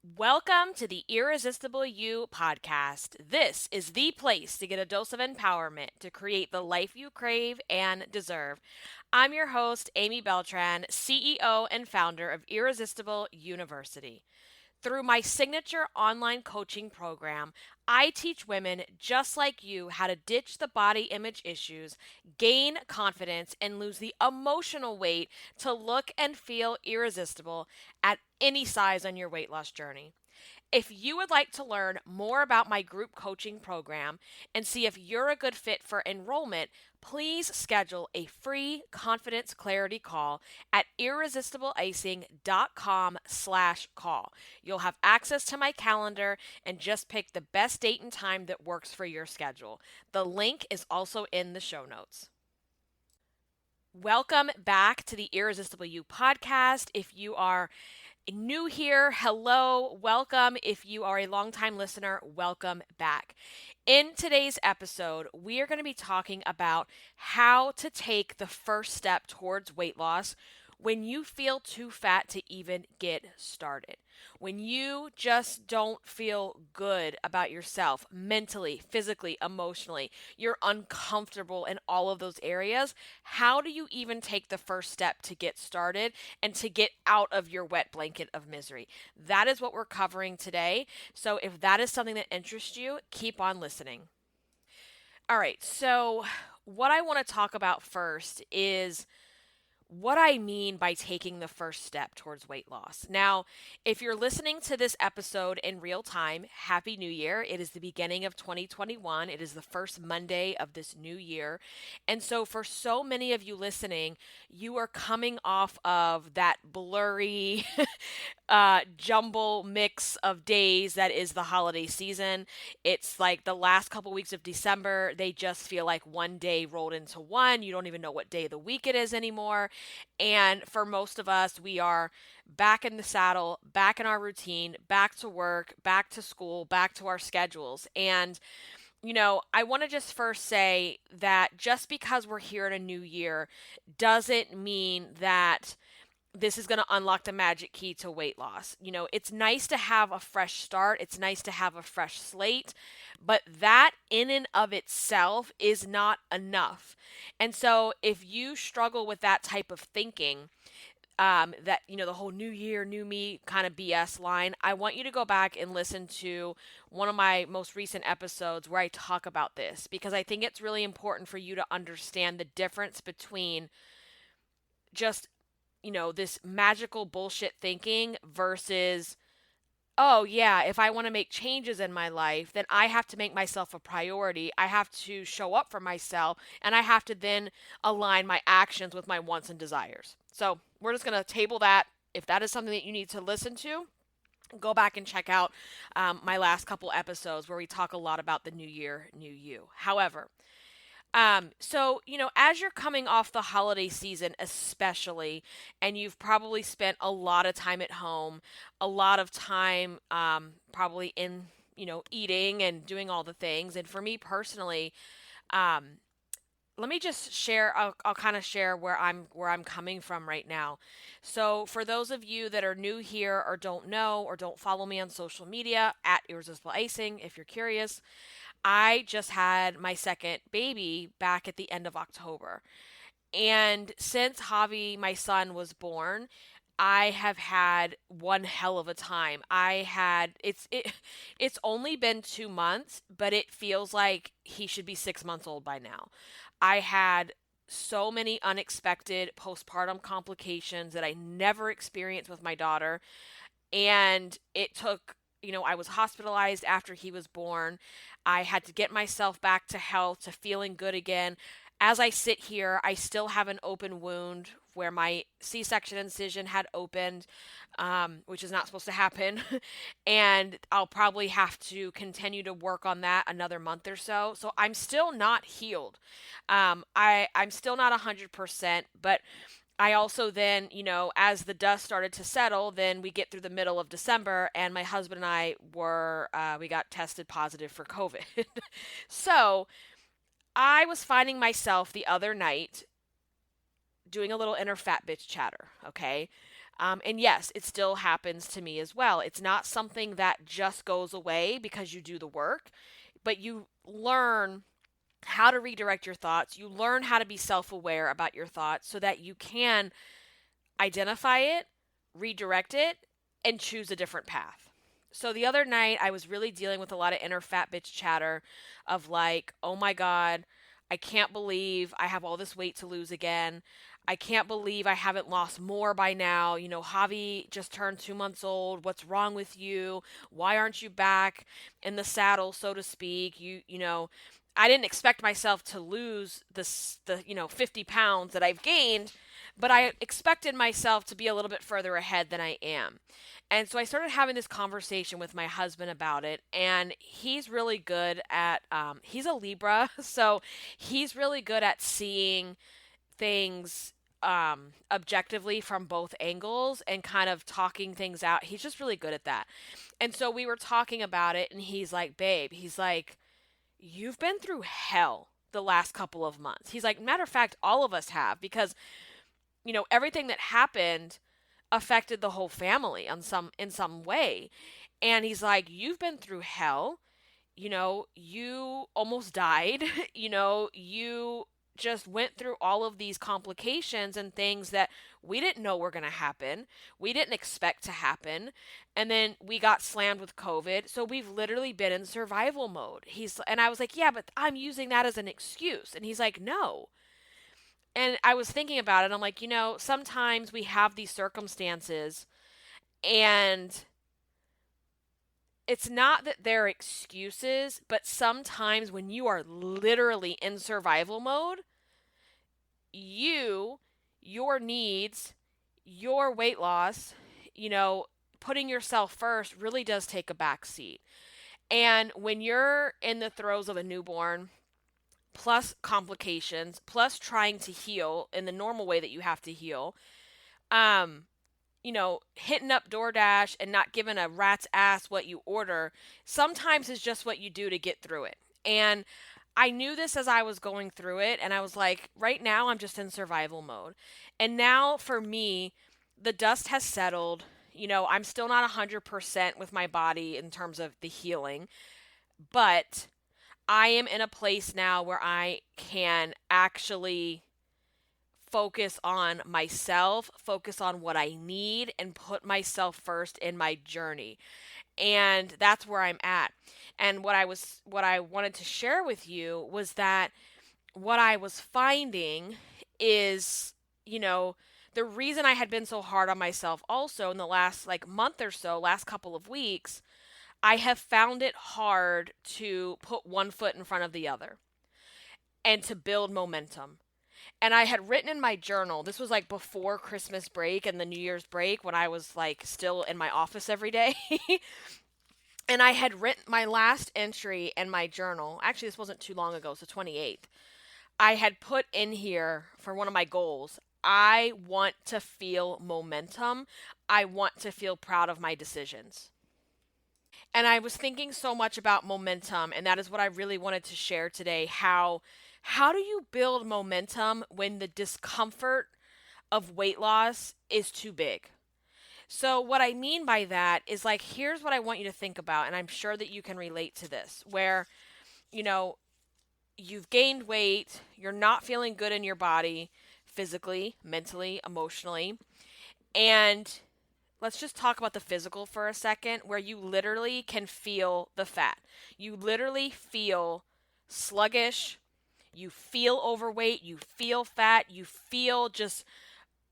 Welcome to the Irresistible You podcast. This is the place to get a dose of empowerment to create the life you crave and deserve. I'm your host, Amy Beltran, CEO and founder of Irresistible University. Through my signature online coaching program, I teach women just like you how to ditch the body image issues, gain confidence, and lose the emotional weight to look and feel irresistible at any size on your weight loss journey. If you would like to learn more about my group coaching program and see if you're a good fit for enrollment, please schedule a free confidence clarity call at irresistibleicing.com/call. You'll have access to my calendar and just pick the best date and time that works for your schedule. The link is also in the show notes. Welcome back to the Irresistible You podcast. If you are new here, hello, welcome. If you are a longtime listener, welcome back. In today's episode, we are going to be talking about how to take the first step towards weight loss when you feel too fat to even get started. When you just don't feel good about yourself mentally, physically, emotionally, you're uncomfortable in all of those areas, how do you even take the first step to get started and to get out of your wet blanket of misery? That is what we're covering today. So if that is something that interests you, keep on listening. All right, so what I want to talk about first is what I mean by taking the first step towards weight loss. Now, if you're listening to this episode in real time, Happy New Year. It is the beginning of 2021. It is the first Monday of this new year. And so, for so many of you listening, you are coming off of that blurry, jumble mix of days that is the holiday season. It's like the last couple weeks of December, they just feel like one day rolled into one. You don't even know what day of the week it is anymore. And for most of us, we are back in the saddle, back in our routine, back to work, back to school, back to our schedules. And I want to just first say that just because we're here in a new year doesn't mean that this is going to unlock the magic key to weight loss. It's nice to have a fresh start, it's nice to have a fresh slate, but that in and of itself is not enough. And so if you struggle with that type of thinking, that the whole new year new me kind of BS line, I want you to go back and listen to one of my most recent episodes where I talk about this, because I think it's really important for you to understand the difference between just this magical bullshit thinking versus, oh, yeah, if I want to make changes in my life, then I have to make myself a priority. I have to show up for myself, and I have to then align my actions with my wants and desires. So we're just going to table that. If that is something that you need to listen to, go back and check out my last couple episodes where we talk a lot about the new year, new you. However, as you're coming off the holiday season, especially, and you've probably spent a lot of time at home, a lot of time, probably in, eating and doing all the things. And for me personally, um, let me just share. I'll kind of share where I'm coming from right now. So for those of you that are new here or don't know or don't follow me on social media at Irresistible Icing, if you're curious, I just had my second baby back at the end of October. And since Javi, my son, was born, I have had one hell of a time. It's only been 2 months, but it feels like he should be 6 months old by now. I had so many unexpected postpartum complications that I never experienced with my daughter. And it took, I was hospitalized after he was born. I had to get myself back to health, to feeling good again. As I sit here, I still have an open wound where my C-section incision had opened, which is not supposed to happen. And I'll probably have to continue to work on that another month or so. So I'm still not healed. I'm still not 100%, but I also then, as the dust started to settle, then we get through the middle of December, and my husband and I we got tested positive for COVID. So I was finding myself the other night doing a little inner fat bitch chatter, okay? And yes, it still happens to me as well. It's not something that just goes away because you do the work, but you learn how to redirect your thoughts. You learn how to be self aware about your thoughts so that you can identify it, redirect it, and choose a different path. So the other night, I was really dealing with a lot of inner fat bitch chatter of like, oh my God, I can't believe I have all this weight to lose again. I can't believe I haven't lost more by now. You know, Javi just turned 2 months old. What's wrong with you? Why aren't you back in the saddle, so to speak? I didn't expect myself to lose the 50 pounds that I've gained, but I expected myself to be a little bit further ahead than I am. And so I started having this conversation with my husband about it, and he's really good at, he's a Libra, so he's really good at seeing things objectively from both angles and kind of talking things out. He's just really good at that. And so we were talking about it, and he's like, babe, he's like, you've been through hell the last couple of months. He's like, matter of fact, all of us have, because everything that happened affected the whole family in some way. And he's like, you've been through hell. You almost died. You just went through all of these complications and things that we didn't know were going to happen. We didn't expect to happen. And then we got slammed with COVID. So we've literally been in survival mode. And I was like, yeah, but I'm using that as an excuse. And he's like, no. And I was thinking about it. I'm like, sometimes we have these circumstances and it's not that they're excuses, but sometimes when you are literally in survival mode, your needs, your weight loss, putting yourself first really does take a back seat. And when you're in the throes of a newborn, plus complications, plus trying to heal in the normal way that you have to heal, hitting up DoorDash and not giving a rat's ass what you order sometimes is just what you do to get through it. And I knew this as I was going through it, and I was like, right now I'm just in survival mode. And now for me, the dust has settled. I'm still not 100% with my body in terms of the healing, but I am in a place now where I can actually focus on myself, focus on what I need, and put myself first in my journey. And that's where I'm at. And what I wanted to share with you was that what I was finding is, the reason I had been so hard on myself also in the last month or so, last couple of weeks, I have found it hard to put one foot in front of the other and to build momentum. And I had written in my journal, this was before Christmas break and the New Year's break when I was still in my office every day. And I had written my last entry in my journal. Actually, this wasn't too long ago, so 28th. I had put in here for one of my goals, I want to feel momentum. I want to feel proud of my decisions. And I was thinking so much about momentum, and that is what I really wanted to share today. How do you build momentum when the discomfort of weight loss is too big? So what I mean by that is here's what I want you to think about, and I'm sure that you can relate to this, where you know you've gained weight, you're not feeling good in your body physically, mentally, emotionally, and let's just talk about the physical for a second, where you literally can feel the fat. You literally feel sluggish. You feel overweight. You feel fat. You feel just,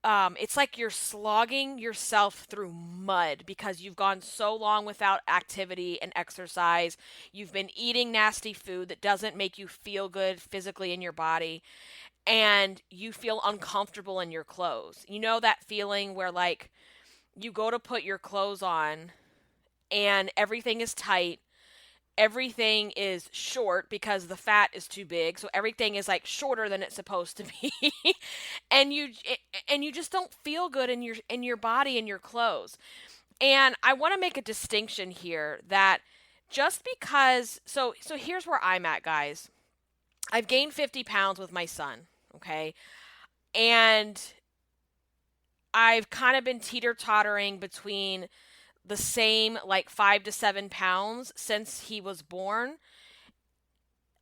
it's like you're slogging yourself through mud because you've gone so long without activity and exercise. You've been eating nasty food that doesn't make you feel good physically in your body. And you feel uncomfortable in your clothes. You know that feeling where you go to put your clothes on and everything is tight, everything is short because the fat is too big, so everything is shorter than it's supposed to be. and you just don't feel good in your body and your clothes. And I want to make a distinction here that just because so here's where I'm at, guys. I've gained 50 pounds with my son, okay? And I've kind of been teeter-tottering between the same like 5 to 7 pounds since he was born,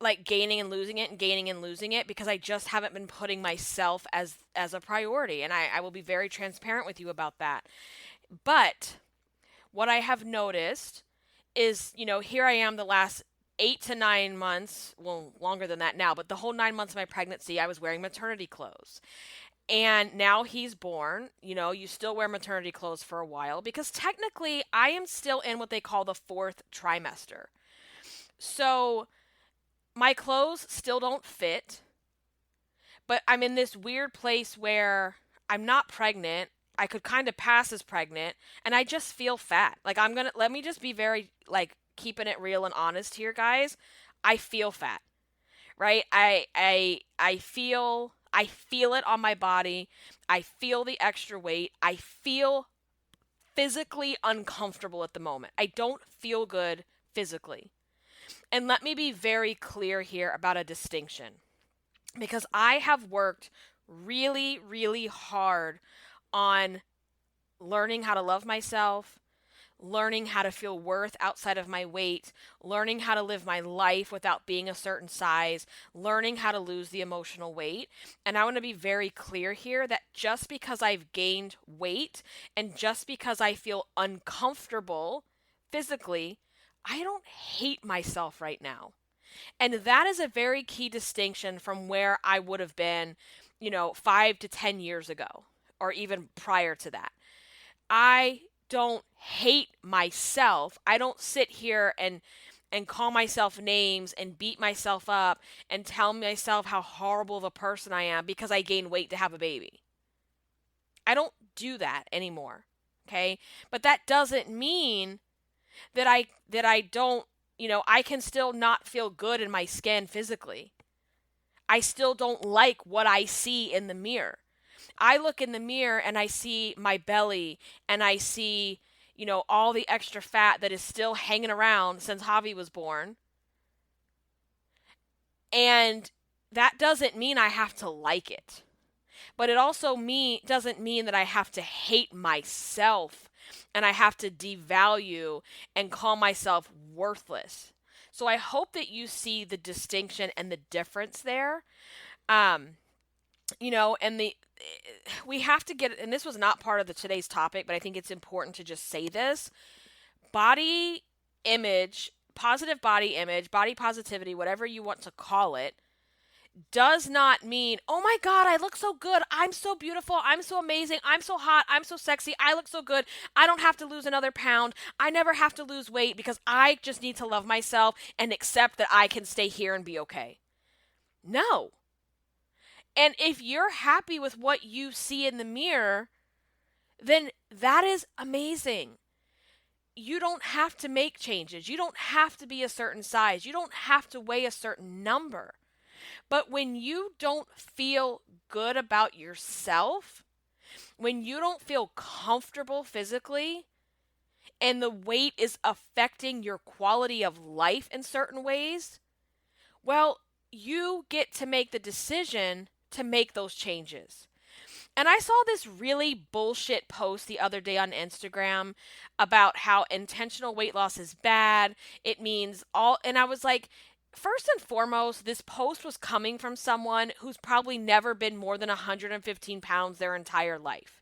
like gaining and losing it and gaining and losing it because I just haven't been putting myself as a priority. And I will be very transparent with you about that. But what I have noticed is, here I am the last 8 to 9 months, well, longer than that now, but the whole 9 months of my pregnancy, I was wearing maternity clothes. And now he's born, you still wear maternity clothes for a while because technically I am still in what they call the fourth trimester. So my clothes still don't fit, but I'm in this weird place where I'm not pregnant. I could kind of pass as pregnant, and I just feel fat. Like, let me just be very, like, keeping it real and honest here, guys. I feel fat, right? I feel it on my body. I feel the extra weight. I feel physically uncomfortable at the moment. I don't feel good physically. And let me be very clear here about a distinction because I have worked really, really hard on learning how to love myself, learning how to feel worth outside of my weight, learning how to live my life without being a certain size, learning how to lose the emotional weight. And I want to be very clear here that just because I've gained weight and just because I feel uncomfortable physically, I don't hate myself right now. And that is a very key distinction from where I would have been, 5 to 10 years ago, or even prior to that. I don't hate myself. I don't sit here and call myself names and beat myself up and tell myself how horrible of a person I am because I gained weight to have a baby. I don't do that anymore. Okay? But that doesn't mean that I don't, I can still not feel good in my skin physically. I still don't like what I see in the mirror. I look in the mirror and I see my belly and I see, all the extra fat that is still hanging around since Javi was born. And that doesn't mean I have to like it. But it also doesn't mean that I have to hate myself and I have to devalue and call myself worthless. So I hope that you see the distinction and the difference there. Um, and we have to get, and this was not part of today's topic, but I think it's important to just say this. Body image, positive body image, body positivity, whatever you want to call it, does not mean, oh my God, I look so good. I'm so beautiful. I'm so amazing. I'm so hot. I'm so sexy. I look so good. I don't have to lose another pound. I never have to lose weight because I just need to love myself and accept that I can stay here and be okay. No. And if you're happy with what you see in the mirror, then that is amazing. You don't have to make changes. You don't have to be a certain size. You don't have to weigh a certain number. But when you don't feel good about yourself, when you don't feel comfortable physically, and the weight is affecting your quality of life in certain ways, well, you get to make the decision to make those changes. And I saw this really bullshit post the other day on Instagram about how intentional weight loss is bad. It means all, and I was like, first and foremost, this post was coming from someone who's probably never been more than 115 pounds their entire life.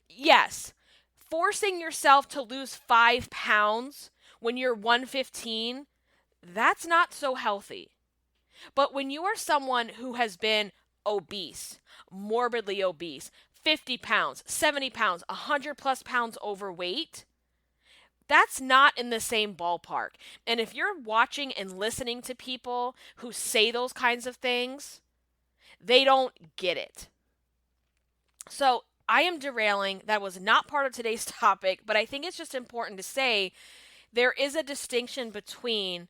Yes, forcing yourself to lose 5 pounds when you're 115, that's not so healthy. But when you are someone who has been obese, morbidly obese, 50 pounds, 70 pounds, 100 plus pounds overweight, that's not in the same ballpark. And if you're watching and listening to people who say those kinds of things, they don't get it. So I am derailing. That was not part of today's topic, but I think it's just important to say there is a distinction between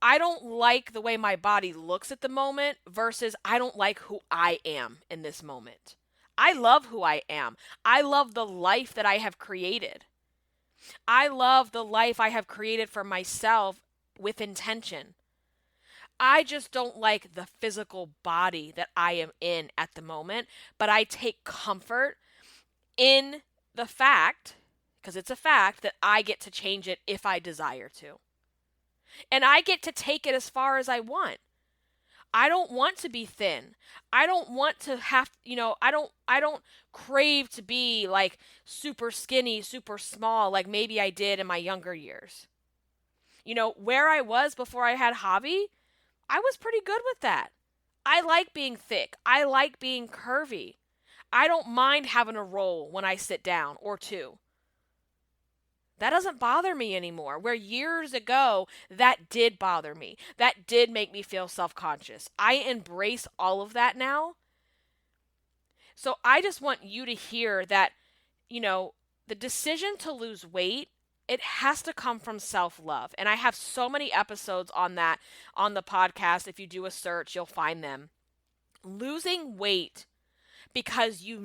I don't like the way my body looks at the moment versus I don't like who I am in this moment. I love who I am. I love the life that I have created. I love the life I have created for myself with intention. I just don't like the physical body that I am in at the moment, but I take comfort in the fact, because it's a fact, that I get to change it if I desire to. And I get to take it as far as I want. I don't want to be thin. I don't want to have, I don't crave to be like super skinny, super small like maybe I did in my younger years. Where I was before I had Javi, I was pretty good with that. I like being thick. I like being curvy. I don't mind having a roll when I sit down or two. That doesn't bother me anymore. Where years ago, that did bother me. That did make me feel self conscious. I embrace all of that now. So I just want you to hear that, the decision to lose weight, it has to come from self love. And I have so many episodes on that on the podcast. If you do a search, you'll find them. Losing weight because you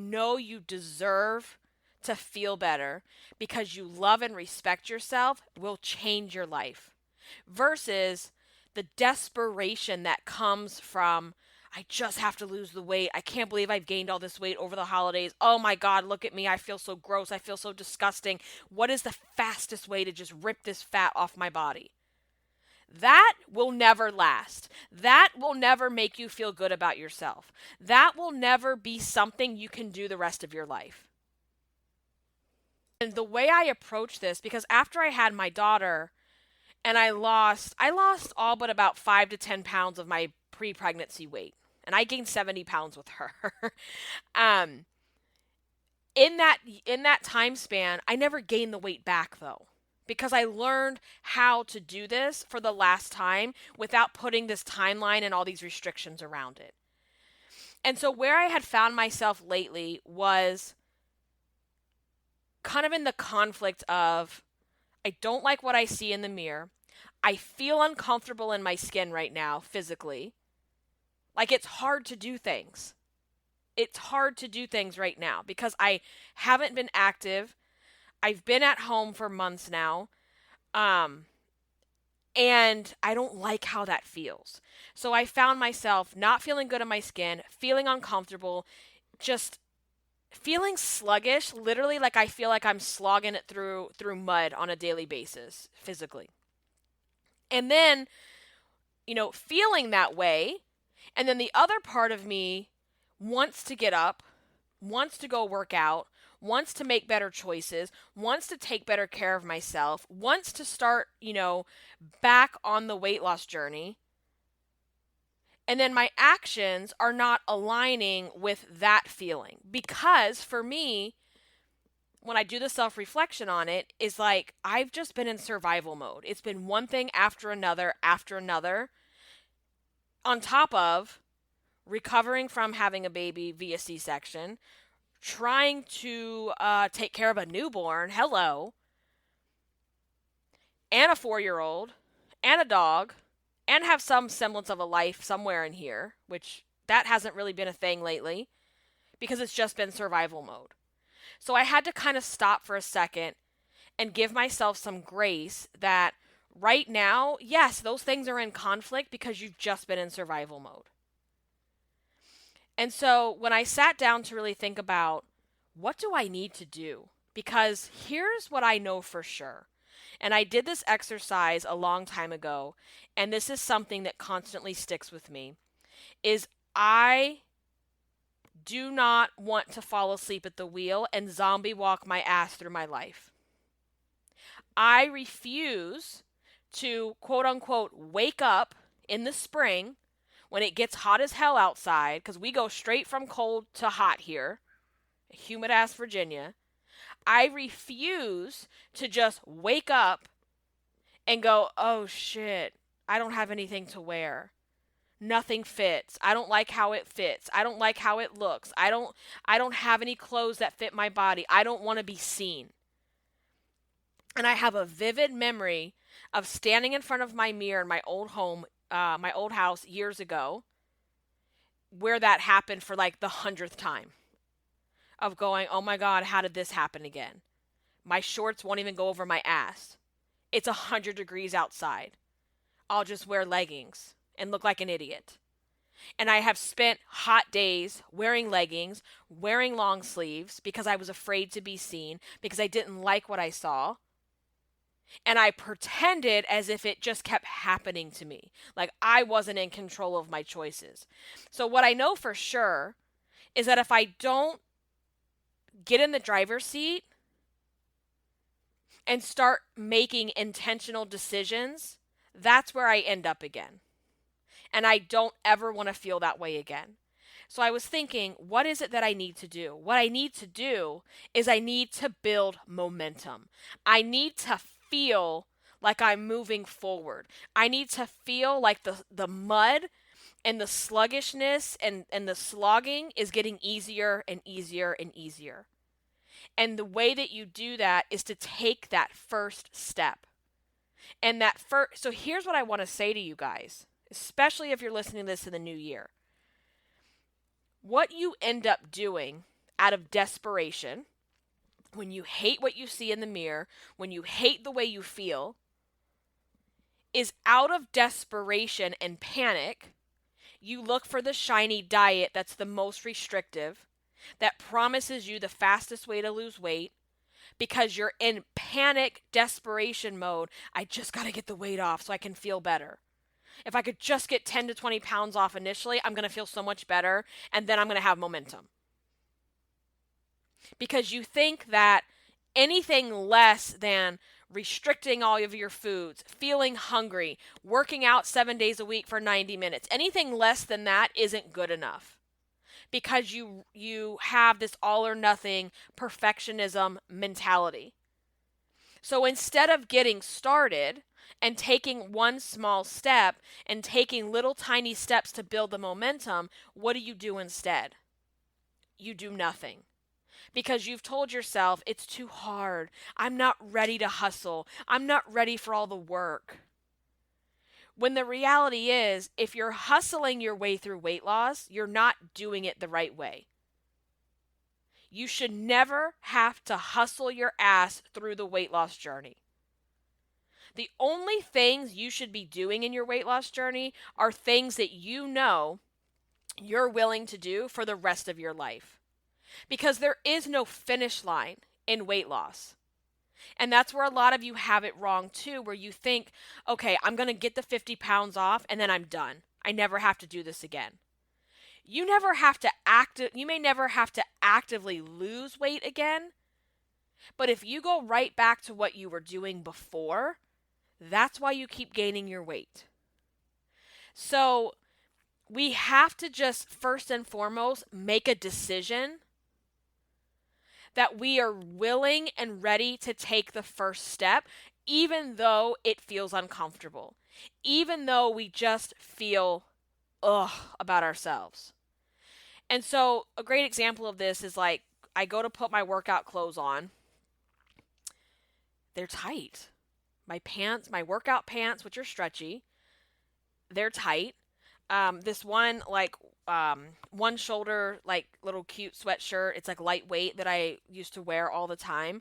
deserve to feel better, because you love and respect yourself, will change your life. Versus the desperation that comes from, I just have to lose the weight. I can't believe I've gained all this weight over the holidays. Oh my God, look at me. I feel so gross. I feel so disgusting. What is the fastest way to just rip this fat off my body? That will never last. That will never make you feel good about yourself. That will never be something you can do the rest of your life. And the way I approach this, because after I had my daughter and I lost all but about 5 to 10 pounds of my pre-pregnancy weight, and I gained 70 pounds with her. In that time span, I never gained the weight back though, because I learned how to do this for the last time without putting this timeline and all these restrictions around it. And so where I had found myself lately was kind of in the conflict of, I don't like what I see in the mirror. I feel uncomfortable in my skin right now, physically. Like, it's hard to do things. It's hard to do things right now because I haven't been active. I've been at home for months now. And I don't like how that feels. So I found myself not feeling good in my skin, feeling uncomfortable, just feeling sluggish, literally like I feel like I'm slogging it through mud on a daily basis, physically. And then, feeling that way, and then the other part of me wants to get up, wants to go work out, wants to make better choices, wants to take better care of myself, wants to start, back on the weight loss journey. And then my actions are not aligning with that feeling. Because for me, when I do the self-reflection on it, is like I've just been in survival mode. It's been one thing after another, on top of recovering from having a baby via C-section, trying to take care of a newborn, hello, and a 4-year-old, and a dog, and have some semblance of a life somewhere in here, which that hasn't really been a thing lately because it's just been survival mode. So I had to kind of stop for a second and give myself some grace that right now, yes, those things are in conflict because you've just been in survival mode. And so when I sat down to really think about what do I need to do? Because here's what I know for sure. And I did this exercise a long time ago, and this is something that constantly sticks with me, is I do not want to fall asleep at the wheel and zombie walk my ass through my life. I refuse to, quote unquote, wake up in the spring when it gets hot as hell outside, because we go straight from cold to hot here, humid ass Virginia. I refuse to just wake up and go, oh shit, I don't have anything to wear. Nothing fits. I don't like how it fits. I don't like how it looks. I don't have any clothes that fit my body. I don't want to be seen. And I have a vivid memory of standing in front of my mirror in my old home, my old house years ago, where that happened for like the 100th time. Of going, oh my God, how did this happen again? My shorts won't even go over my ass. It's 100 degrees outside. I'll just wear leggings and look like an idiot. And I have spent hot days wearing leggings, wearing long sleeves because I was afraid to be seen, because I didn't like what I saw. And I pretended as if it just kept happening to me. Like I wasn't in control of my choices. So, what I know for sure is that if I don't get in the driver's seat and start making intentional decisions, that's where I end up again. And I don't ever want to feel that way again. So I was thinking, what is it that I need to do? What I need to do is I need to build momentum. I need to feel like I'm moving forward. I need to feel like the mud and the sluggishness and the slogging is getting easier and easier and easier. And the way that you do that is to take that first step. And so here's what I want to say to you guys, especially if you're listening to this in the new year. What you end up doing out of desperation, when you hate what you see in the mirror, when you hate the way you feel, is out of desperation and panic, you look for the shiny diet that's the most restrictive, that promises you the fastest way to lose weight, because you're in panic, desperation mode. I just got to get the weight off so I can feel better. If I could just get 10 to 20 pounds off initially, I'm going to feel so much better, and then I'm going to have momentum. Because you think that anything less than restricting all of your foods, feeling hungry, working out 7 days a week for 90 minutes, anything less than that isn't good enough. Because you have this all or nothing perfectionism mentality. So instead of getting started and taking one small step and taking little tiny steps to build the momentum, what do you do instead? You do nothing. Because you've told yourself it's too hard. I'm not ready to hustle. I'm not ready for all the work. When the reality is, if you're hustling your way through weight loss, you're not doing it the right way. You should never have to hustle your ass through the weight loss journey. The only things you should be doing in your weight loss journey are things that you know you're willing to do for the rest of your life. Because there is no finish line in weight loss. And that's where a lot of you have it wrong too, where you think, okay, I'm going to get the 50 pounds off and then I'm done. I never have to do this again. You may never have to actively lose weight again, but if you go right back to what you were doing before, that's why you keep gaining your weight. So we have to just first and foremost make a decision that we are willing and ready to take the first step, even though it feels uncomfortable, even though we just feel about ourselves. And so a great example of this is like, I go to put my workout clothes on. They're tight. My pants, my workout pants, which are stretchy, they're tight. This one, one shoulder, little cute sweatshirt, it's like lightweight, that I used to wear all the time.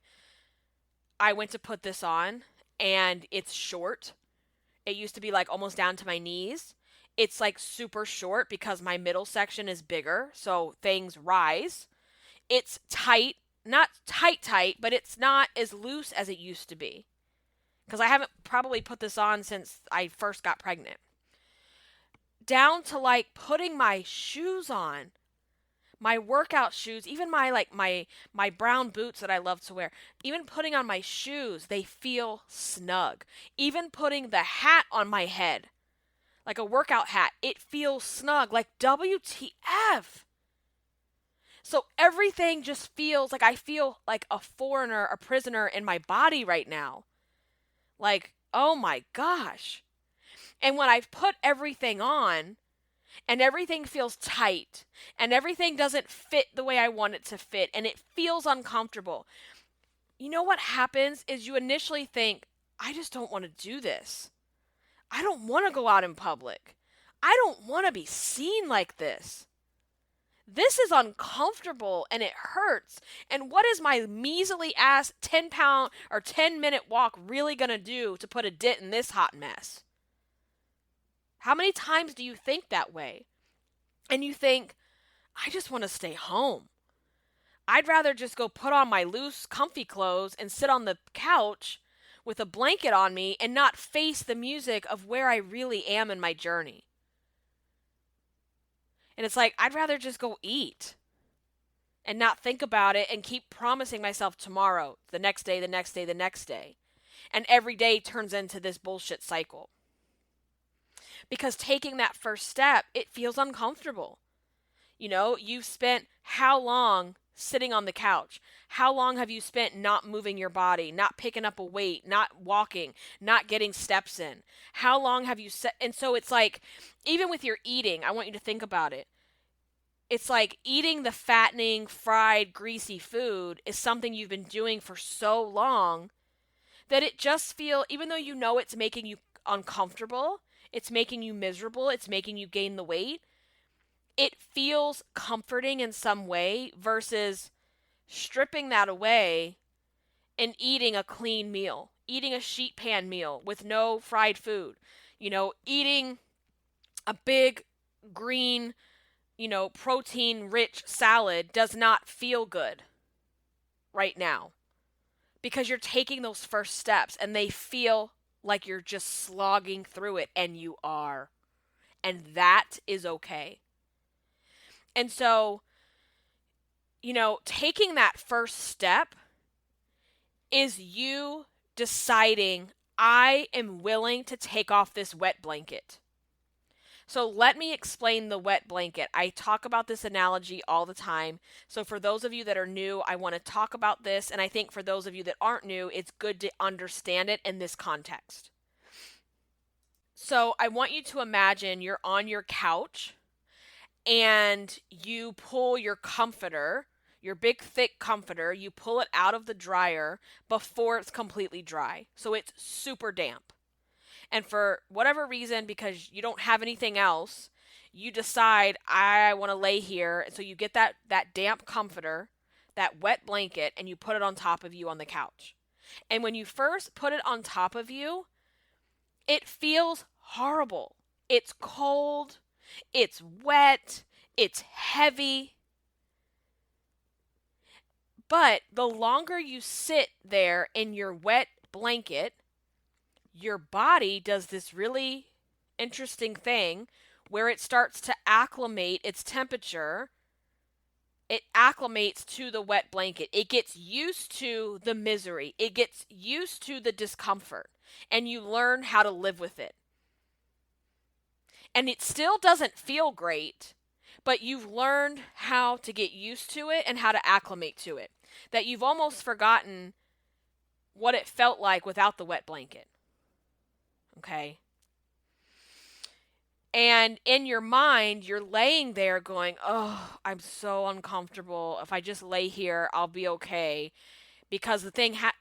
I went to put this on and it's short. It used to be like almost down to my knees. It's like super short because my middle section is bigger, so things rise. It's tight, not tight, but it's not as loose as it used to be. Because I haven't probably put this on since I first got pregnant. Down to like putting my shoes on, my workout shoes, even my brown boots that I love to wear, even putting on my shoes, they feel snug. Even putting the hat on my head, like a workout hat, it feels snug, like WTF. So everything just feels like I feel like a foreigner, a prisoner in my body right now. Like, oh my gosh. And when I've put everything on and everything feels tight and everything doesn't fit the way I want it to fit and it feels uncomfortable, you know what happens is you initially think, I just don't want to do this. I don't want to go out in public. I don't want to be seen like this. This is uncomfortable and it hurts. And what is my measly ass 10-pound or 10-minute walk really going to do to put a dent in this hot mess? How many times do you think that way? And you think, I just want to stay home. I'd rather just go put on my loose, comfy clothes and sit on the couch with a blanket on me and not face the music of where I really am in my journey. And it's like, I'd rather just go eat and not think about it and keep promising myself tomorrow, the next day, the next day, the next day. And every day turns into this bullshit cycle. Because taking that first step, it feels uncomfortable. You've spent how long sitting on the couch? How long have you spent not moving your body, not picking up a weight, not walking, not getting steps in? How long have you set? And so it's like, even with your eating, I want you to think about it. It's like eating the fattening, fried, greasy food is something you've been doing for so long that it just even though it's making you uncomfortable, it's making you miserable, it's making you gain the weight, it feels comforting in some way versus stripping that away and eating a clean meal, eating a sheet pan meal with no fried food, eating a big green, protein rich salad does not feel good right now because you're taking those first steps and they feel like you're just slogging through it, and you are. And that is okay. And so, taking that first step is you deciding, I am willing to take off this wet blanket. So let me explain the wet blanket. I talk about this analogy all the time. So for those of you that are new, I want to talk about this. And I think for those of you that aren't new, it's good to understand it in this context. So I want you to imagine you're on your couch and you pull your comforter, your big thick comforter, you pull it out of the dryer before it's completely dry. So it's super damp. And for whatever reason, because you don't have anything else, you decide, I want to lay here. And so you get that damp comforter, that wet blanket, and you put it on top of you on the couch. And when you first put it on top of you, it feels horrible. It's cold. It's wet. It's heavy. But the longer you sit there in your wet blanket, your body does this really interesting thing where it starts to acclimate its temperature. It acclimates to the wet blanket. It gets used to the misery. It gets used to the discomfort. And you learn how to live with it. And it still doesn't feel great, but you've learned how to get used to it and how to acclimate to it. That you've almost forgotten what it felt like without the wet blanket. Okay? And in your mind, you're laying there going, oh, I'm so uncomfortable. If I just lay here, I'll be okay. Because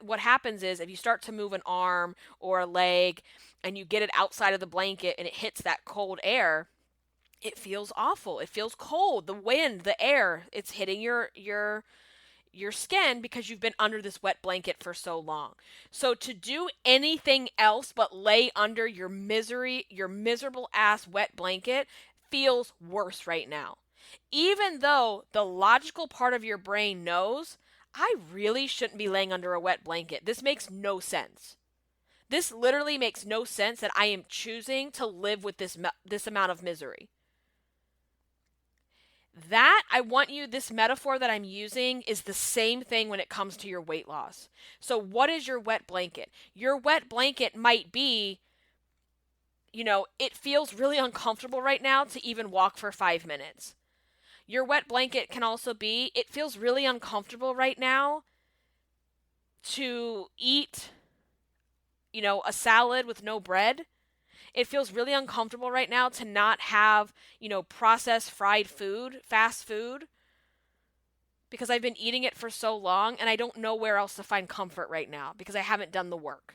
what happens is if you start to move an arm or a leg and you get it outside of the blanket and it hits that cold air, it feels awful. It feels cold. The wind, the air, it's hitting your skin because you've been under this wet blanket for so long. So to do anything else but lay under your miserable ass wet blanket feels worse right now. Even though the logical part of your brain knows, I really shouldn't be laying under a wet blanket. This makes no sense. This literally makes no sense that I am choosing to live with this amount of misery. This metaphor that I'm using is the same thing when it comes to your weight loss. So what is your wet blanket? Your wet blanket might be, it feels really uncomfortable right now to even walk for 5 minutes. Your wet blanket can also be, it feels really uncomfortable right now to eat, a salad with no bread. It feels really uncomfortable right now to not have, processed fried food, fast food, because I've been eating it for so long and I don't know where else to find comfort right now because I haven't done the work.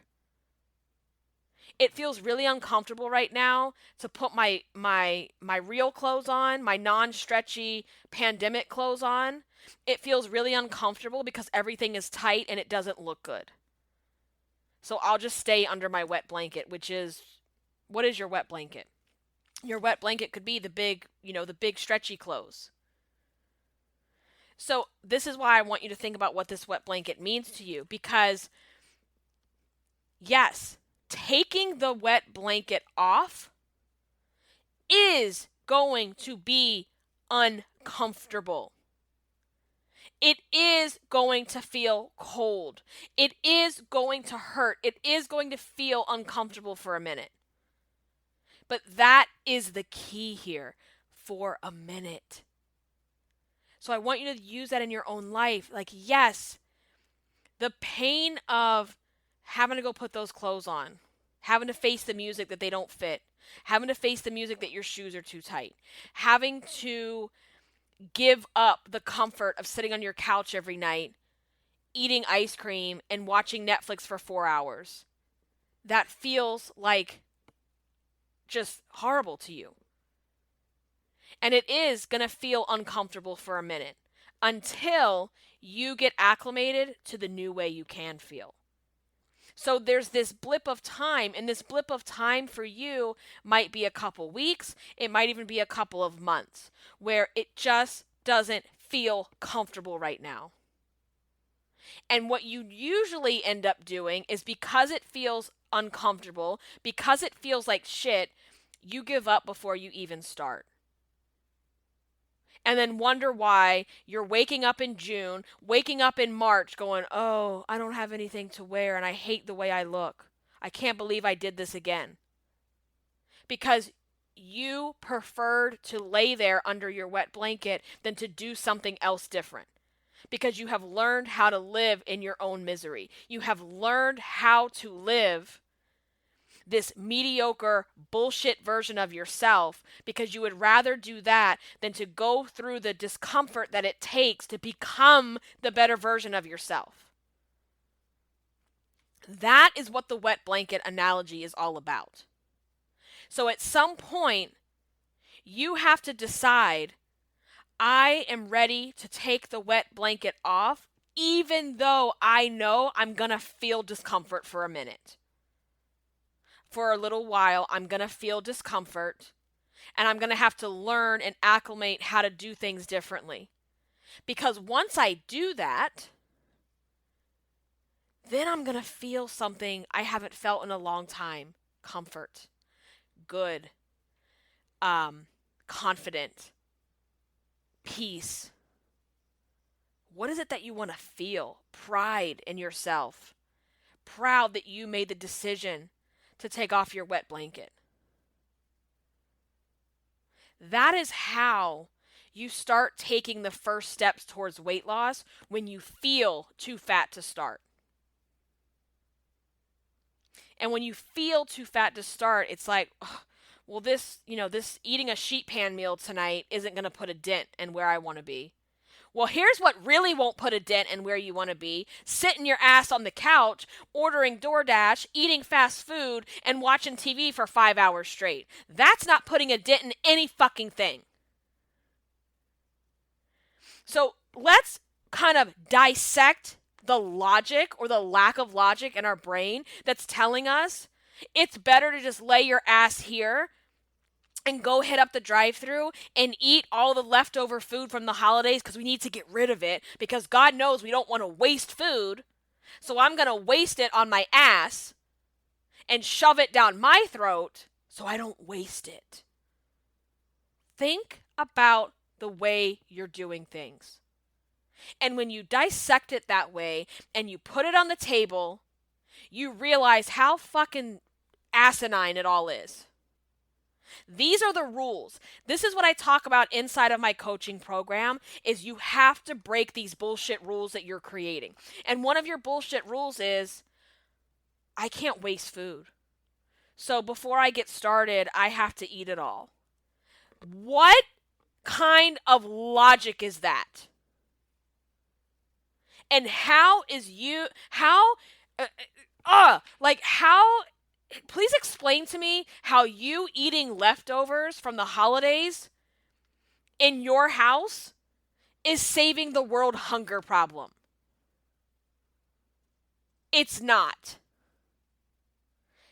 It feels really uncomfortable right now to put my real clothes on, my non-stretchy pandemic clothes on. It feels really uncomfortable because everything is tight and it doesn't look good. So I'll just stay under my wet blanket, which is, what is your wet blanket? Your wet blanket could be the big stretchy clothes. So this is why I want you to think about what this wet blanket means to you, because yes, taking the wet blanket off is going to be uncomfortable. It is going to feel cold. It is going to hurt. It is going to feel uncomfortable for a minute. But that is the key here, for a minute. So I want you to use that in your own life. Like, yes, the pain of having to go put those clothes on, having to face the music that they don't fit, having to face the music that your shoes are too tight, having to give up the comfort of sitting on your couch every night, eating ice cream and watching Netflix for 4 hours. That feels like just horrible to you. And it is going to feel uncomfortable for a minute until you get acclimated to the new way you can feel. So there's this blip of time, and this blip of time for you might be a couple weeks, it might even be a couple of months, where it just doesn't feel comfortable right now. And what you usually end up doing is, because it feels uncomfortable, because it feels like shit, you give up before you even start. And then wonder why you're waking up in June, waking up in March going, oh, I don't have anything to wear and I hate the way I look. I can't believe I did this again. Because you preferred to lay there under your wet blanket than to do something else different. Because you have learned how to live in your own misery. You have learned how to live this mediocre bullshit version of yourself, because you would rather do that than to go through the discomfort that it takes to become the better version of yourself. That is what the wet blanket analogy is all about. So at some point, you have to decide, I am ready to take the wet blanket off, even though I know I'm going to feel discomfort for a minute. For a little while, I'm going to feel discomfort, and I'm going to have to learn and acclimate how to do things differently. Because once I do that, then I'm going to feel something I haven't felt in a long time. Comfort, good, confident, peace. What is it that you want to feel? Pride in yourself. Proud that you made the decision to take off your wet blanket. That is how you start taking the first steps towards weight loss, when you feel too fat to start. And when you feel too fat to start, it's like, well, this eating a sheet pan meal tonight isn't going to put a dent in where I want to be. Well, here's what really won't put a dent in where you want to be: sitting your ass on the couch, ordering DoorDash, eating fast food, and watching TV for 5 hours straight. That's not putting a dent in any fucking thing. So let's kind of dissect the logic, or the lack of logic in our brain, that's telling us it's better to just lay your ass here and go hit up the drive-thru and eat all the leftover food from the holidays, because we need to get rid of it, because God knows we don't want to waste food. So I'm going to waste it on my ass and shove it down my throat so I don't waste it. Think about the way you're doing things. And when you dissect it that way and you put it on the table, you realize how fucking asinine it all is. These are the rules. This is what I talk about inside of my coaching program, is you have to break these bullshit rules that you're creating. And one of your bullshit rules is, I can't waste food. So before I get started, I have to eat it all. What kind of logic is that? And please explain to me how you eating leftovers from the holidays in your house is saving the world hunger problem. It's not.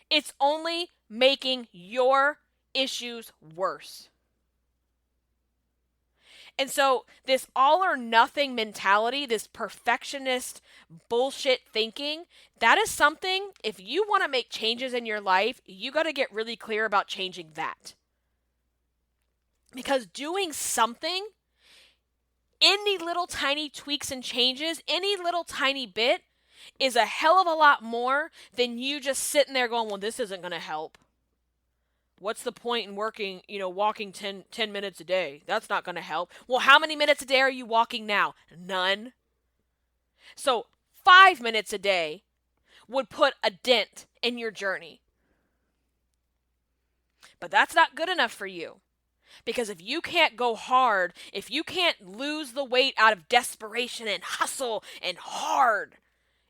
It's only making your issues worse. And so, this all or nothing mentality, this perfectionist bullshit thinking, that is something, if you want to make changes in your life, you got to get really clear about changing that. Because doing something, any little tiny tweaks and changes, any little tiny bit, is a hell of a lot more than you just sitting there going, well, this isn't going to help. What's the point in walking 10 minutes a day? That's not going to help. Well, how many minutes a day are you walking now? None. So 5 minutes a day would put a dent in your journey. But that's not good enough for you. Because if you can't go hard, if you can't lose the weight out of desperation and hustle and hard,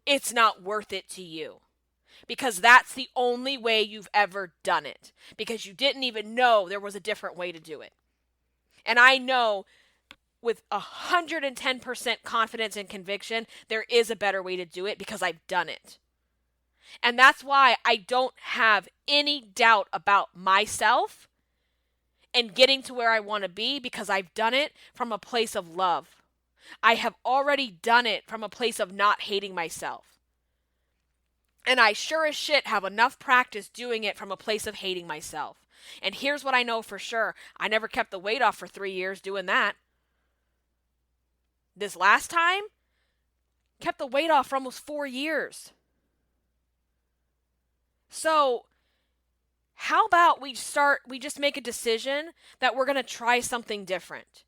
it's not worth it to you. Because that's the only way you've ever done it. Because you didn't even know there was a different way to do it. And I know with 110% confidence and conviction, there is a better way to do it because I've done it. And that's why I don't have any doubt about myself and getting to where I want to be, because I've done it from a place of love. I have already done it from a place of not hating myself. And I sure as shit have enough practice doing it from a place of hating myself. And here's what I know for sure. I never kept the weight off for 3 years doing that. This last time, kept the weight off for almost 4 years. So, how about we just make a decision that we're going to try something different.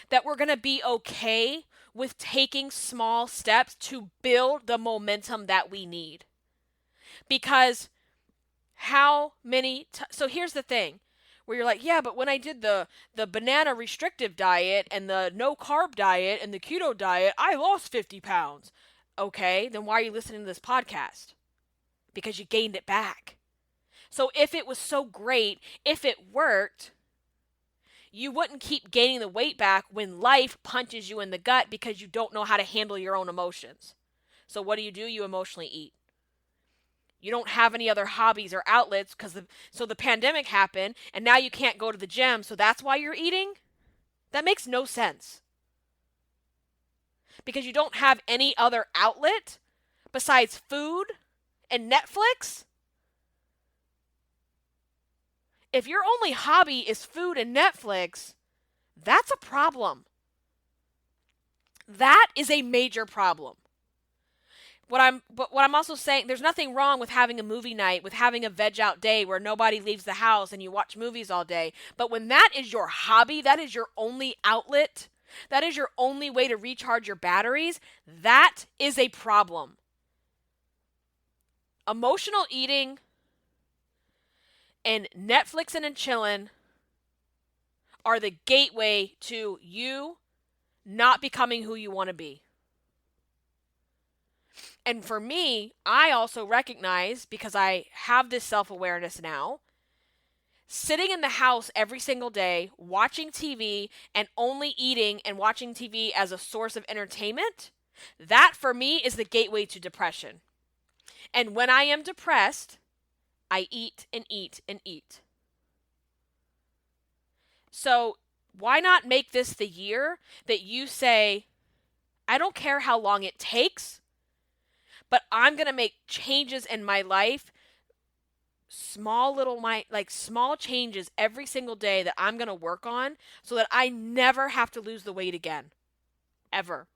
That we're going to be okay with taking small steps to build the momentum that we need. Because so here's the thing, where you're like, yeah, but when I did the banana restrictive diet and the no carb diet and the keto diet, I lost 50 pounds. Okay, then why are you listening to this podcast? Because you gained it back. So if it was so great, if it worked, you wouldn't keep gaining the weight back when life punches you in the gut because you don't know how to handle your own emotions. So what do? You emotionally eat. You don't have any other hobbies or outlets so the pandemic happened and now you can't go to the gym, so that's why you're eating? That makes no sense. Because you don't have any other outlet besides food and Netflix? If your only hobby is food and Netflix, that's a problem. That is a major problem. What I'm also saying, there's nothing wrong with having a movie night, with having a veg out day where nobody leaves the house and you watch movies all day. But when that is your hobby, that is your only outlet, that is your only way to recharge your batteries, that is a problem. Emotional eating and Netflix and chillin' are the gateway to you not becoming who you want to be. And for me, I also recognize, because I have this self-awareness now, sitting in the house every single day, watching TV, and only eating and watching TV as a source of entertainment, that for me is the gateway to depression. And when I am depressed, I eat and eat and eat. So why not make this the year that you say, I don't care how long it takes, but I'm going to make changes in my life, small changes every single day that I'm going to work on so that I never have to lose the weight again. Ever.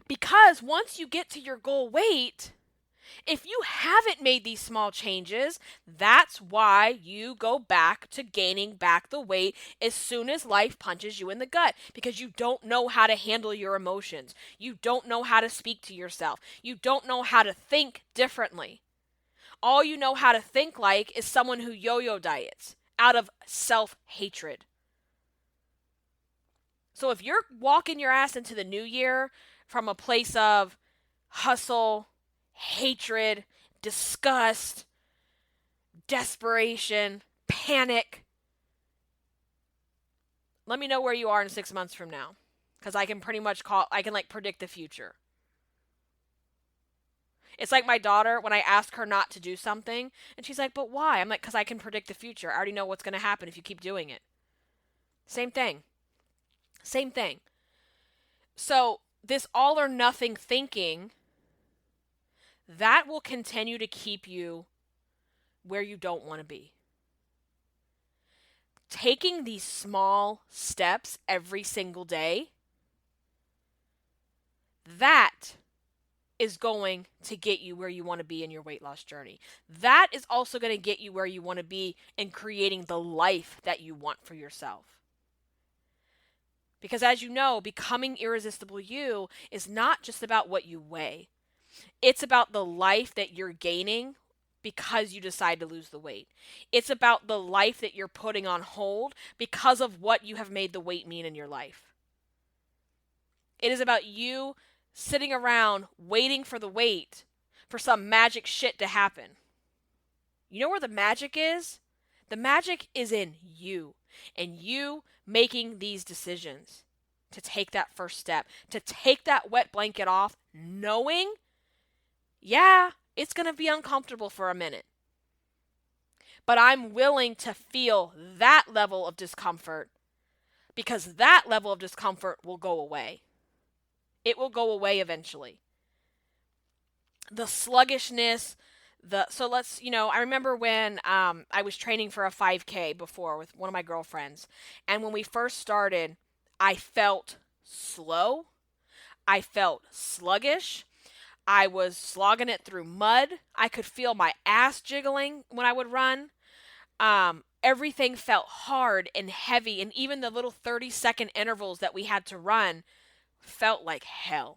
Because once you get to your goal weight, if you haven't made these small changes, that's why you go back to gaining back the weight as soon as life punches you in the gut, because you don't know how to handle your emotions. You don't know how to speak to yourself. You don't know how to think differently. All you know how to think like is someone who yo-yo diets out of self-hatred. So if you're walking your ass into the new year from a place of hustle, hatred, disgust, desperation, panic, let me know where you are in 6 months from now, because I can pretty much predict the future. It's like my daughter, when I ask her not to do something, and she's like, but why? I'm like, because I can predict the future. I already know what's going to happen if you keep doing it. Same thing. Same thing. So, this all or nothing thinking, that will continue to keep you where you don't want to be. Taking these small steps every single day, that is going to get you where you want to be in your weight loss journey. That is also going to get you where you want to be in creating the life that you want for yourself. Because as you know, becoming irresistible you is not just about what you weigh. It's about the life that you're gaining because you decide to lose the weight. It's about the life that you're putting on hold because of what you have made the weight mean in your life. It is about you sitting around waiting for the weight for some magic shit to happen. You know where the magic is? The magic is in you and you making these decisions to take that first step, to take that wet blanket off, knowing, yeah, it's going to be uncomfortable for a minute. But I'm willing to feel that level of discomfort because that level of discomfort will go away. It will go away eventually. The sluggishness, I remember when I was training for a 5K before with one of my girlfriends. And when we first started, I felt slow. I felt sluggish. I was slogging it through mud. I could feel my ass jiggling when I would run. Everything felt hard and heavy. And even the little 30-second intervals that we had to run felt like hell.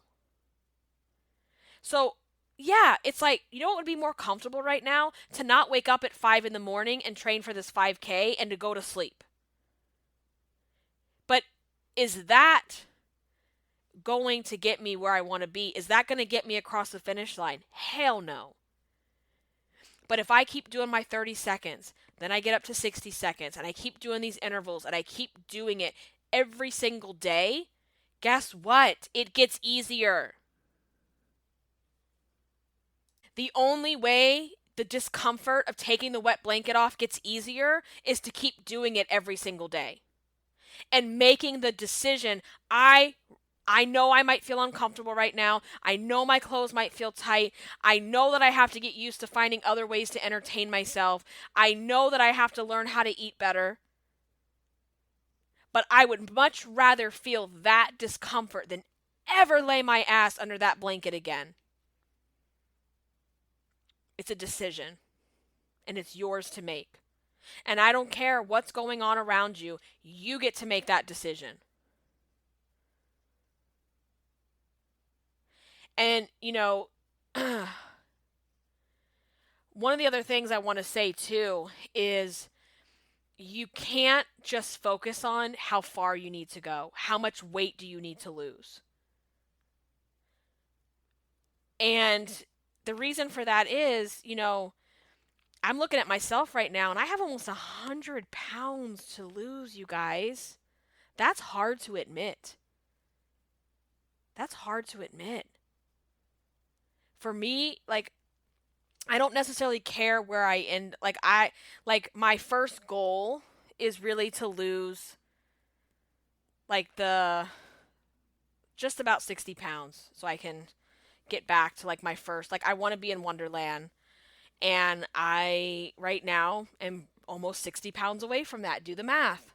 So, yeah, it's like, you know what would be more comfortable right now? To not wake up at 5 in the morning and train for this 5K and to go to sleep. But is that going to get me where I want to be? Is that going to get me across the finish line? Hell no. But if I keep doing my 30 seconds, then I get up to 60 seconds, and I keep doing these intervals, and I keep doing it every single day, guess what? It gets easier. The only way the discomfort of taking the wet blanket off gets easier is to keep doing it every single day. And making the decision, I know I might feel uncomfortable right now. I know my clothes might feel tight. I know that I have to get used to finding other ways to entertain myself. I know that I have to learn how to eat better. But I would much rather feel that discomfort than ever lay my ass under that blanket again. It's a decision, and it's yours to make. And I don't care what's going on around you. You get to make that decision. And, one of the other things I want to say too is you can't just focus on how far you need to go. How much weight do you need to lose? And the reason for that is, I'm looking at myself right now and I have almost 100 pounds to lose, you guys. That's hard to admit. That's hard to admit. For me, I don't necessarily care where I end. My first goal is really to lose just about 60 pounds so I can get back to my first, I want to be in Wonderland. And I, right now, am almost 60 pounds away from that. Do the math.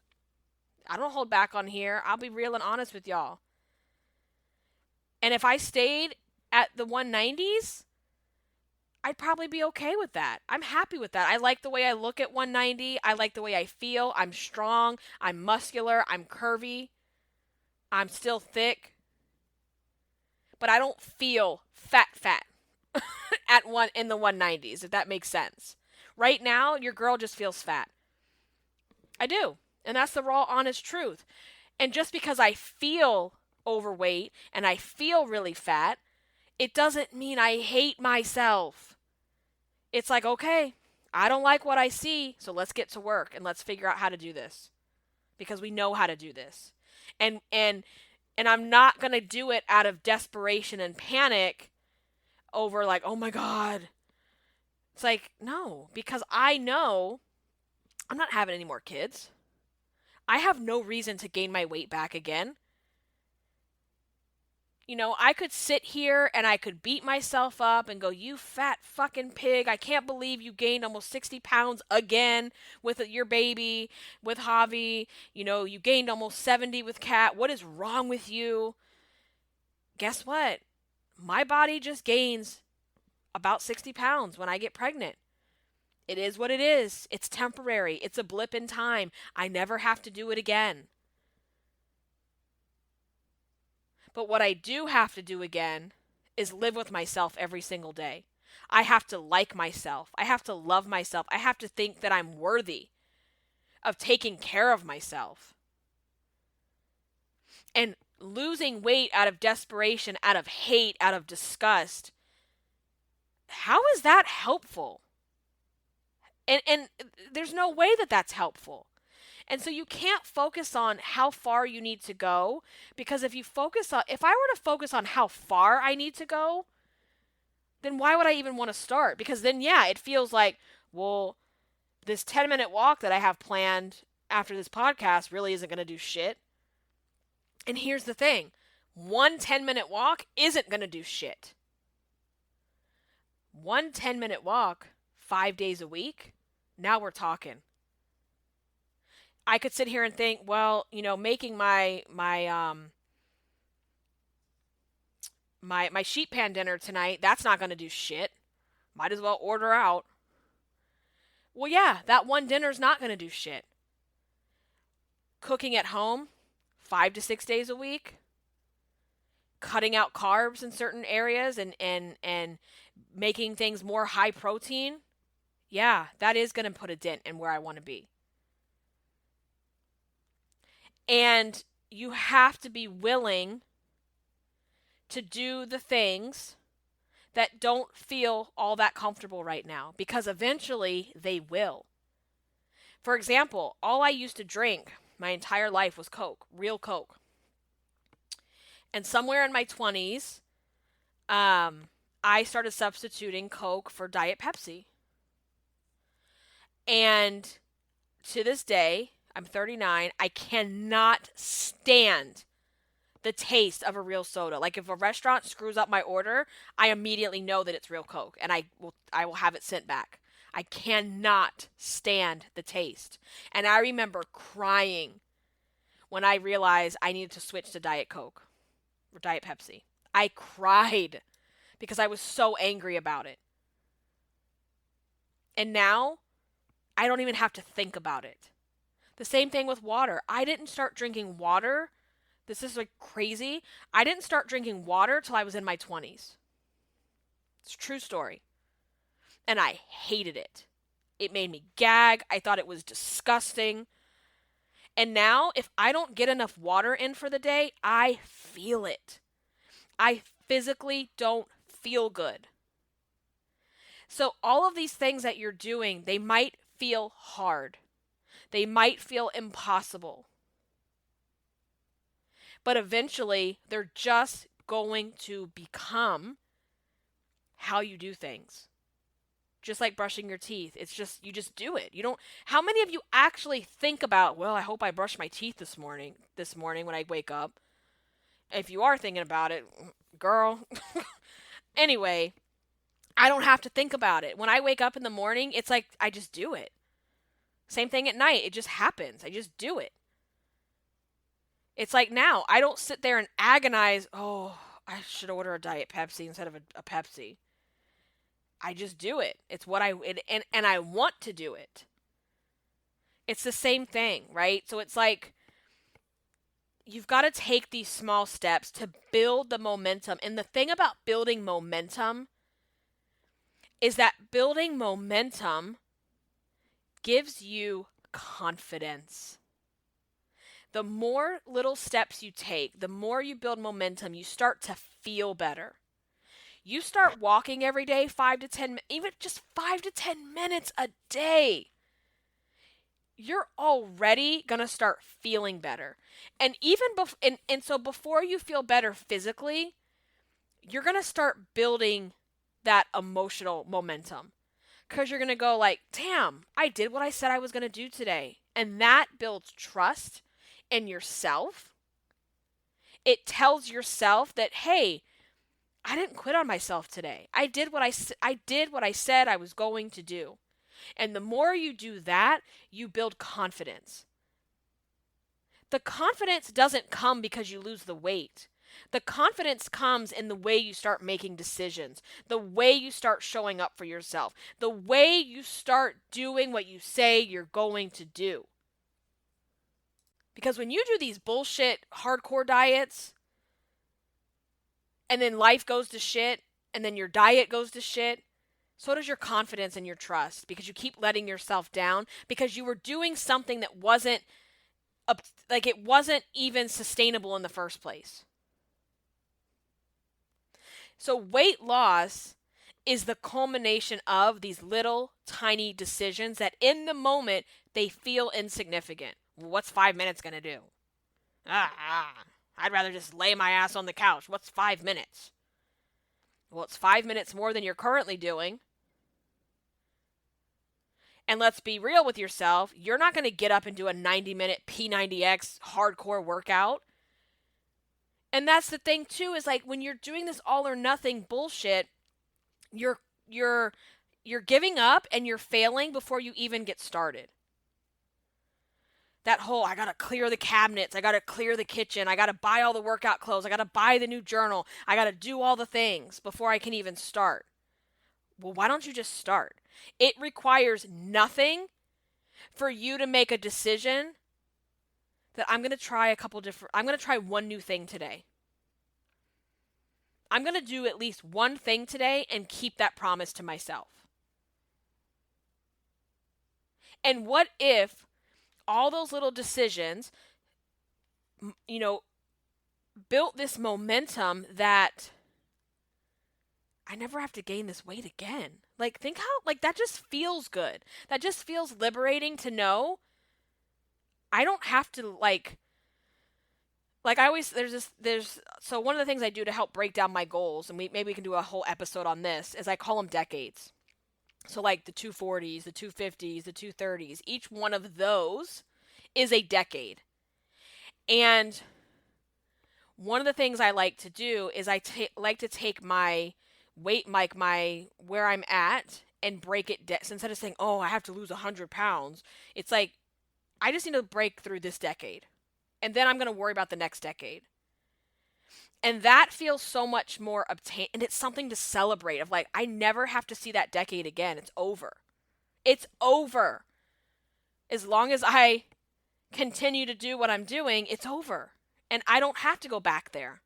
I don't hold back on here. I'll be real and honest with y'all. And if I stayed at the 190s, I'd probably be okay with that. I'm happy with that. I like the way I look at 190. I like the way I feel. I'm strong. I'm muscular. I'm curvy. I'm still thick. But I don't feel fat in the 190s, if that makes sense. Right now, your girl just feels fat. I do. And that's the raw, honest truth. And just because I feel overweight and I feel really fat, it doesn't mean I hate myself. It's like, okay, I don't like what I see, so let's get to work and let's figure out how to do this. Because we know how to do this. And I'm not going to do it out of desperation and panic. over like, oh my God. It's like, no, because I know I'm not having any more kids. I have no reason to gain my weight back again. I could sit here and I could beat myself up and go, you fat fucking pig. I can't believe you gained almost 60 pounds again with your baby, with Javi. You gained almost 70 with Kat. What is wrong with you? Guess what? My body just gains about 60 pounds when I get pregnant. It is what it is. It's temporary. It's a blip in time. I never have to do it again. But what I do have to do again is live with myself every single day. I have to like myself. I have to love myself. I have to think that I'm worthy of taking care of myself. And losing weight out of desperation, out of hate, out of disgust, how is that helpful? And there's no way that that's helpful. And so you can't focus on how far you need to go, because if I were to focus on how far I need to go, then why would I even want to start? Because then, yeah, it feels like, well, this 10-minute walk that I have planned after this podcast really isn't going to do shit. And here's the thing. One 10-minute walk isn't going to do shit. One 10-minute walk, 5 days a week, now we're talking. I could sit here and think, well, making my sheet pan dinner tonight, that's not going to do shit. Might as well order out. Well, yeah, that one dinner's not going to do shit. Cooking at home 5 to 6 days a week, cutting out carbs in certain areas and making things more high protein, yeah, that is going to put a dent in where I want to be. And you have to be willing to do the things that don't feel all that comfortable right now, because eventually they will. For example, all I used to drink my entire life was Coke, real Coke. And somewhere in my 20s, I started substituting Coke for Diet Pepsi. And to this day, I'm 39, I cannot stand the taste of a real soda. Like if a restaurant screws up my order, I immediately know that it's real Coke and I will have it sent back. I cannot stand the taste. And I remember crying when I realized I needed to switch to Diet Coke or Diet Pepsi. I cried because I was so angry about it. And now I don't even have to think about it. The same thing with water. I didn't start drinking water. This is like crazy. I didn't start drinking water till I was in my 20s. It's a true story. And I hated it. It made me gag. I thought it was disgusting. And now, if I don't get enough water in for the day, I feel it. I physically don't feel good. So all of these things that you're doing, they might feel hard. They might feel impossible. But eventually, they're just going to become how you do things. Just like brushing your teeth. It's just, you just do it. How many of you actually think about, well, I hope I brushed my teeth this morning when I wake up? If you are thinking about it, girl. Anyway, I don't have to think about it. When I wake up in the morning, it's like I just do it. Same thing at night. It just happens. I just do it. It's like now, I don't sit there and agonize, oh, I should order a Diet Pepsi instead of a Pepsi. I just do it. It's what and I want to do it. It's the same thing, right? So it's like, you've got to take these small steps to build the momentum. And the thing about building momentum is that building momentum gives you confidence. The more little steps you take, the more you build momentum, you start to feel better. You start walking every day, 5 to 10, even just 5 to 10 minutes a day. You're already going to start feeling better. And even so before you feel better physically, you're going to start building that emotional momentum. Because you're going to go like, damn, I did what I said I was going to do today. And that builds trust in yourself. It tells yourself that, hey, I didn't quit on myself today. I did what I said I was going to do. And the more you do that, you build confidence. The confidence doesn't come because you lose the weight. The confidence comes in the way you start making decisions, the way you start showing up for yourself, the way you start doing what you say you're going to do. Because when you do these bullshit hardcore diets, and then life goes to shit, and then your diet goes to shit, so does your confidence and your trust, because you keep letting yourself down because you were doing something that wasn't it wasn't even sustainable in the first place. So weight loss is the culmination of these little tiny decisions that in the moment they feel insignificant. What's 5 minutes going to do? I'd rather just lay my ass on the couch. What's 5 minutes? Well, it's 5 minutes more than you're currently doing. And let's be real with yourself. You're not going to get up and do a 90-minute P90X hardcore workout. And that's the thing too, is like when you're doing this all or nothing bullshit, you're giving up and you're failing before you even get started. That whole, I got to clear the cabinets, I got to clear the kitchen, I got to buy all the workout clothes, I got to buy the new journal, I got to do all the things before I can even start. Well, why don't you just start? It requires nothing for you to make a decision that I'm going to try one new thing today. I'm going to do at least one thing today and keep that promise to myself. And what if all those little decisions, built this momentum that I never have to gain this weight again? Like, think how, that just feels good. That just feels liberating to know I don't have to, I always, so one of the things I do to help break down my goals, and maybe we can do a whole episode on this, is I call them decades. So like the 240s, the 250s, the 230s, each one of those is a decade. And one of the things I like to do is like to take my weight, my where I'm at, and break it down. So instead of saying, oh, I have to lose 100 pounds, it's like, I just need to break through this decade. And then I'm going to worry about the next decade. And that feels so much more obtained. And it's something to celebrate of I never have to see that decade again. It's over. It's over. As long as I continue to do what I'm doing, it's over. And I don't have to go back there.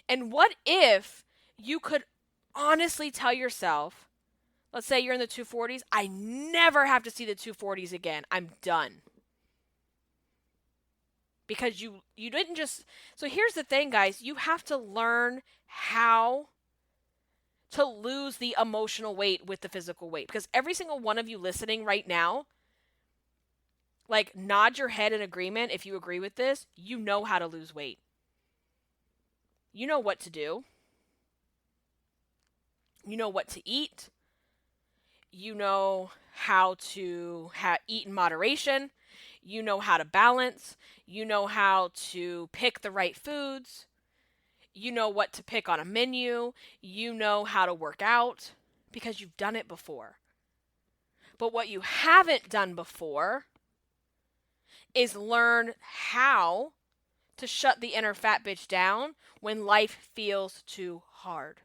And what if you could honestly tell yourself, let's say you're in the 240s, I never have to see the 240s again. I'm done. Because you didn't just... So here's the thing, guys. You have to learn how to lose the emotional weight with the physical weight. Because every single one of you listening right now, nod your head in agreement if you agree with this. You know how to lose weight. You know what to do. You know what to eat. You know how to eat in moderation. You know how to balance. You know how to pick the right foods. You know what to pick on a menu. You know how to work out because you've done it before. But what you haven't done before is learn how to shut the inner fat bitch down when life feels too hard.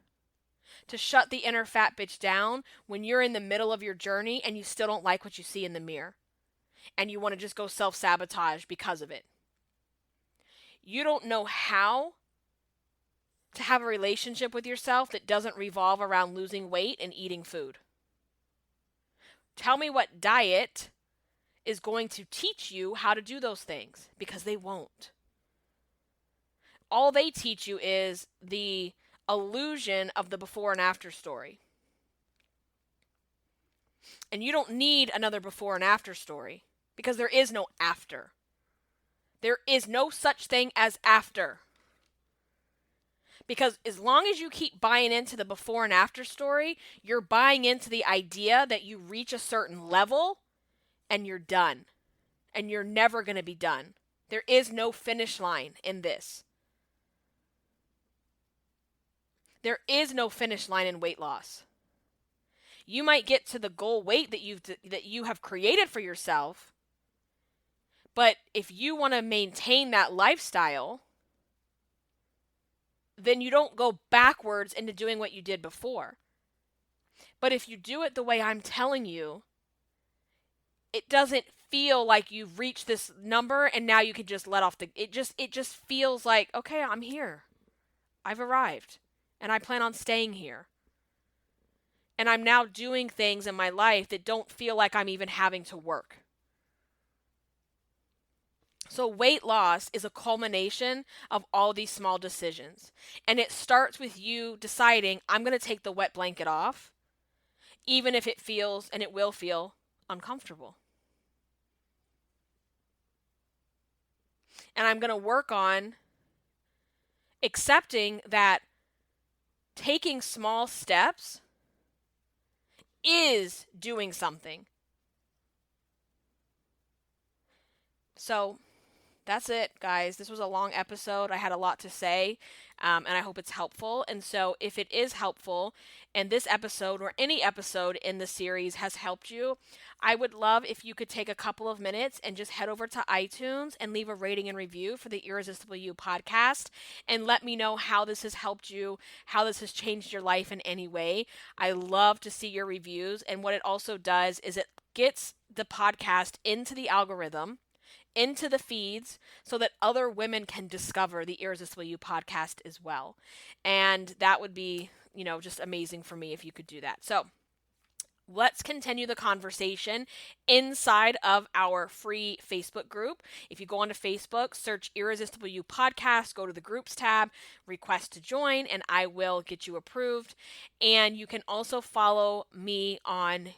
To shut the inner fat bitch down when you're in the middle of your journey and you still don't like what you see in the mirror. And you want to just go self-sabotage because of it. You don't know how to have a relationship with yourself that doesn't revolve around losing weight and eating food. Tell me what diet is going to teach you how to do those things, because they won't. All they teach you is the illusion of the before and after story. And you don't need another before and after story. Because there is no after. There is no such thing as after. Because as long as you keep buying into the before and after story, you're buying into the idea that you reach a certain level and you're done. And you're never going to be done. There is no finish line in this. There is no finish line in weight loss. You might get to the goal weight that you have created for yourself, but if you want to maintain that lifestyle, then you don't go backwards into doing what you did before. But if you do it the way I'm telling you, it doesn't feel like you've reached this number and now you can just let off it just feels like, okay, I'm here. I've arrived and I plan on staying here. And I'm now doing things in my life that don't feel like I'm even having to work. So weight loss is a culmination of all these small decisions. And it starts with you deciding, I'm going to take the wet blanket off, even if it feels, and it will feel, uncomfortable. And I'm going to work on accepting that taking small steps is doing something. So that's it, guys. This was a long episode. I had a lot to say, and I hope it's helpful. And so if it is helpful, and this episode or any episode in the series has helped you, I would love if you could take a couple of minutes and just head over to iTunes and leave a rating and review for the Irresistible You podcast and let me know how this has helped you, how this has changed your life in any way. I love to see your reviews, and what it also does is it gets the podcast into the algorithm, into the feeds, so that other women can discover the Irresistible You podcast as well. And that would be, just amazing for me if you could do that. So let's continue the conversation inside of our free Facebook group. If you go onto Facebook, search Irresistible You podcast, go to the groups tab, request to join, and I will get you approved. And you can also follow me on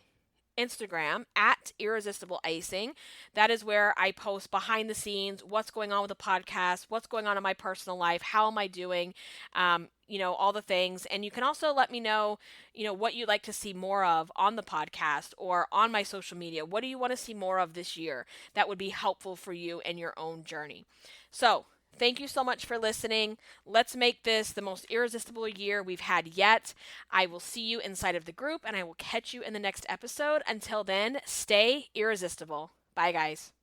Instagram at Irresistible Icing. That is where I post behind the scenes, what's going on with the podcast, what's going on in my personal life, how am I doing, all the things. And you can also let me know, what you'd like to see more of on the podcast or on my social media. What do you want to see more of this year that would be helpful for you in your own journey? So thank you so much for listening. Let's make this the most irresistible year we've had yet. I will see you inside of the group, and I will catch you in the next episode. Until then, stay irresistible. Bye, guys.